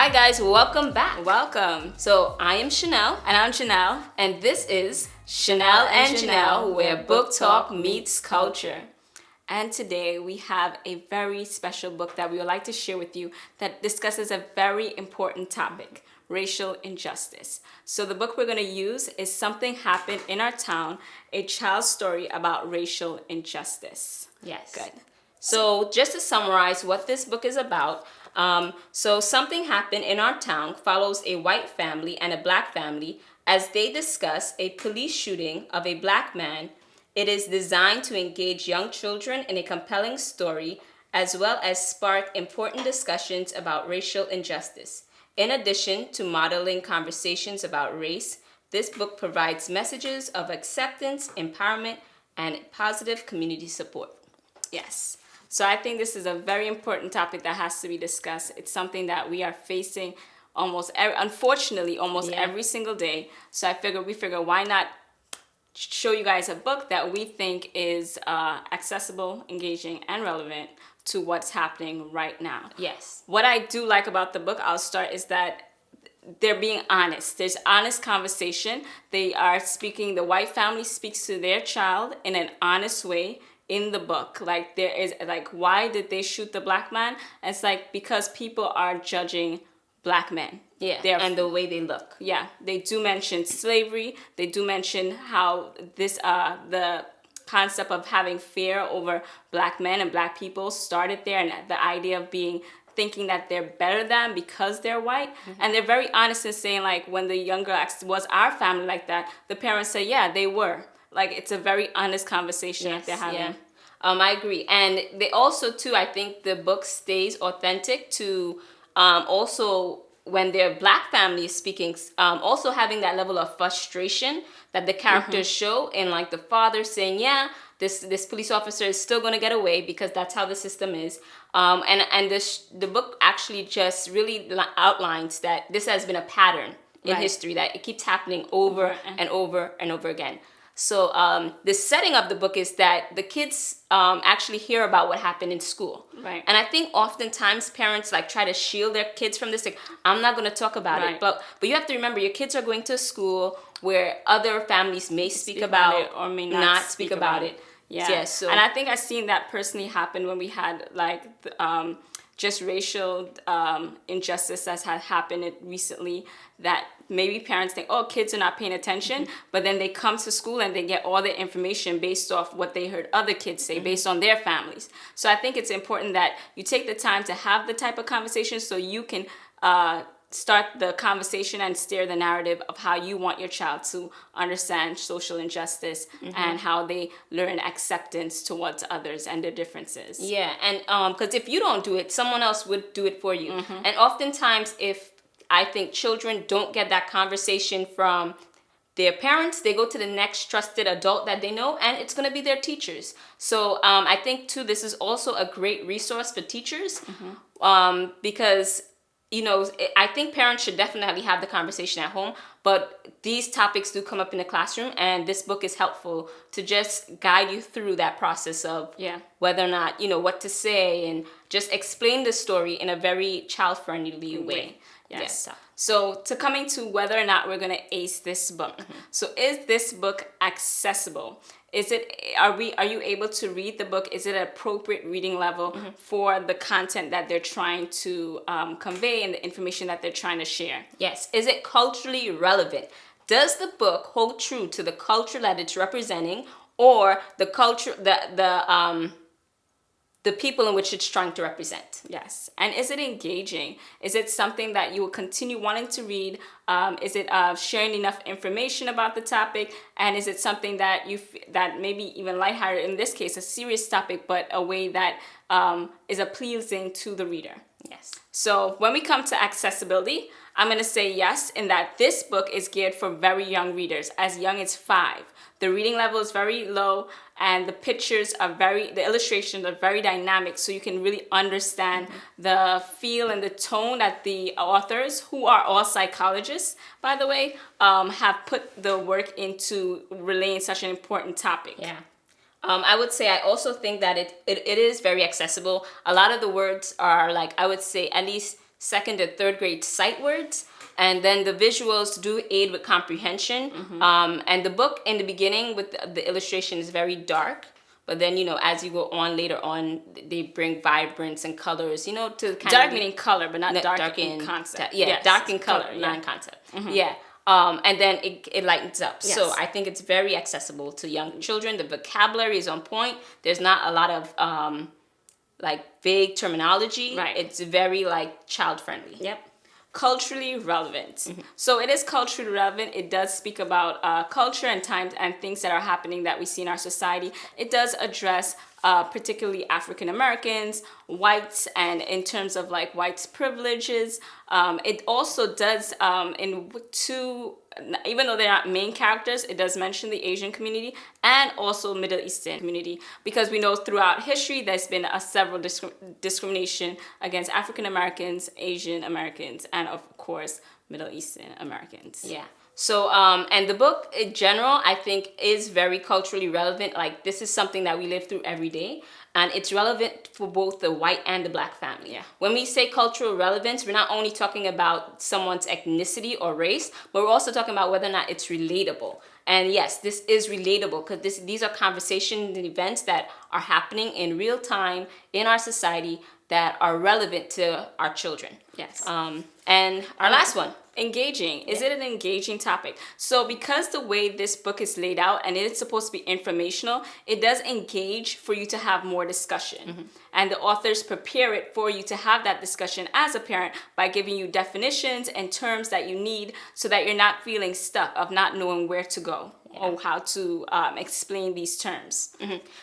Hi guys, welcome back. Welcome. So I am Shenelle, And I'm Gennelle. and this is Shenelle and Gennelle, where book talk meets culture. And today we have a very special book that we would like to share with you that discusses a very important topic, racial injustice. So the book we're going to use is Something Happened in Our Town, a child's story about racial injustice. Yes. Good. So just to summarize what this book is about, so Something Happened in Our Town follows a white family and a black family as they discuss a police shooting of a black man. It is designed to engage young children in a compelling story as well as spark important discussions about racial injustice. In addition to modeling conversations about race, this book provides messages of acceptance, empowerment, and positive community support. Yes. So I think this is a very important topic that has to be discussed. It's something that we are facing unfortunately, almost every single day. So we figure why not show you guys a book that we think is accessible, engaging, and relevant to what's happening right now. Yes. What I do like about the book, I'll start, is that they're being honest. There's honest conversation. They are speaking, the white family speaks to their child in an honest way in the book. Like, there is, like, why did they shoot the black man? It's like, because people are judging black men. Yeah, and the way they look. Yeah, they do mention slavery. They do mention how this, the concept of having fear over black men and black people started there, and the idea of thinking that they're better than because they're white. Mm-hmm. And they're very honest in saying, like, when the younger was our family like that, the parents say, yeah, they were. Like, it's a very honest conversation that they're having. Yeah. I agree. And they also, too, I think the book stays authentic to also when their black family is speaking, also having that level of frustration that the characters show, and like the father saying, yeah, this police officer is still going to get away because that's how the system is. And the book actually just really outlines that this has been a pattern in history, that it keeps happening over and over and over again. So the setting of the book is that the kids actually hear about what happened in school. Right. And I think oftentimes parents like try to shield their kids from this. Like, I'm not going to talk about it. But you have to remember, your kids are going to a school where other families may speak about it or may not speak about it. Yeah. So, and I think I've seen that personally happen when we had like just racial injustice that had happened recently, that maybe parents think, oh, kids are not paying attention, but then they come to school and they get all the information based off what they heard other kids say, based on their families. So I think it's important that you take the time to have the type of conversation so you can start the conversation and steer the narrative of how you want your child to understand social injustice and how they learn acceptance towards others and their differences. Yeah, and because if you don't do it, someone else would do it for you. And oftentimes, if I think children don't get that conversation from their parents, they go to the next trusted adult that they know, and it's going to be their teachers. So I think, too, this is also a great resource for teachers because, you know, I think parents should definitely have the conversation at home, but these topics do come up in the classroom, and this book is helpful to just guide you through that process of whether or not, you know, what to say, and just explain the story in a very child-friendly way. Yes. So to coming to whether or not we're going to ace this book. So is this book accessible? Are you able to read the book? Is it an appropriate reading level for the content that they're trying to convey and the information that they're trying to share? Yes. Is it culturally relevant? Does the book hold true to the culture that it's representing, or the culture, the people in which it's trying to represent? Yes. And is it engaging? Is it something that you will continue wanting to read? Is it sharing enough information about the topic? And is it something that that maybe even lighthearted, in this case, a serious topic, but a way that is pleasing to the reader? Yes. So when we come to accessibility, I'm going to say yes, in that this book is geared for very young readers, as young as 5. The reading level is very low, and the illustrations are very dynamic, so you can really understand the feel and the tone that the authors, who are all psychologists, by the way, have put the work into relaying such an important topic. Yeah. I would say I also think that it is very accessible. A lot of the words are, like, I would say at least second and third grade sight words. And then the visuals do aid with comprehension. And the book in the beginning with the illustration is very dark. But then, you know, as you go on later on, they bring vibrance and colors, you know, to kind dark of... meaning color, but not dark in concept. Yes, dark in color, not in concept. Yeah. And then it lightens up. Yes. So I think it's very accessible to young children. The vocabulary is on point. There's not a lot of like vague terminology. Right. It's very like child friendly. Yep. Culturally relevant. So it is culturally relevant. It does speak about culture and times and things that are happening that we see in our society. It does address particularly African Americans, whites, and in terms of like whites' privileges. It also does even though they're not main characters, it does mention the Asian community and also Middle Eastern community, because we know throughout history there's been several discrimination against African Americans, Asian Americans, and of course Middle Eastern Americans. Yeah. So, and the book in general, I think is very culturally relevant. Like this is something that we live through every day. And it's relevant for both the white and the black family. Yeah. When we say cultural relevance, we're not only talking about someone's ethnicity or race, but we're also talking about whether or not it's relatable. And yes, this is relatable because these are conversations and events that are happening in real time in our society that are relevant to our children. Yes. And our last one. Engaging. Is it an engaging topic? So because the way this book is laid out and it is supposed to be informational, it does engage for you to have more discussion. And the authors prepare it for you to have that discussion as a parent by giving you definitions and terms that you need so that you're not feeling stuck of not knowing where to go or how to explain these terms.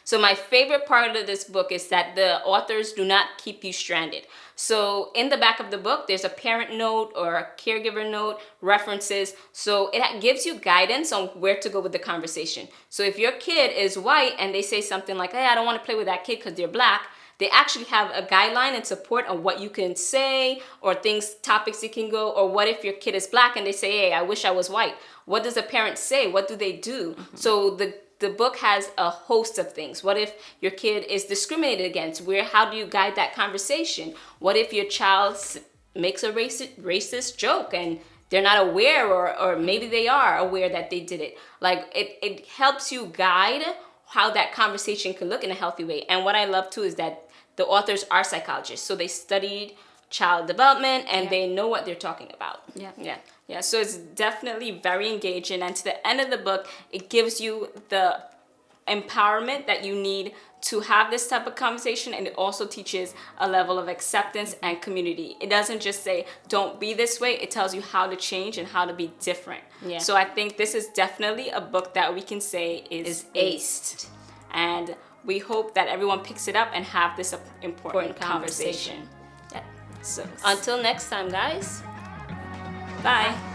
So my favorite part of this book is that the authors do not keep you stranded. So in the back of the book, there's a parent note or a caregiver note, references. So it gives you guidance on where to go with the conversation. So if your kid is white and they say something like, hey, I don't want to play with that kid because they're black, they actually have a guideline and support on what you can say or topics you can go. Or what if your kid is black and they say, hey, I wish I was white. What does a parent say? What do they do? So the book has a host of things. What if your kid is discriminated against? How do you guide that conversation? What if your child makes a racist joke and they're not aware or maybe they are aware that they did it? Like it helps you guide how that conversation can look in a healthy way. And what I love too is that the authors are psychologists. So they studied child development and they know what they're talking about. Yeah, so it's definitely very engaging. And to the end of the book, it gives you the empowerment that you need to have this type of conversation. And it also teaches a level of acceptance and community. It doesn't just say, don't be this way. It tells you how to change and how to be different. Yeah. So I think this is definitely a book that we can say is aced. And we hope that everyone picks it up and have this important conversation. Yeah. So until next time, guys. bye.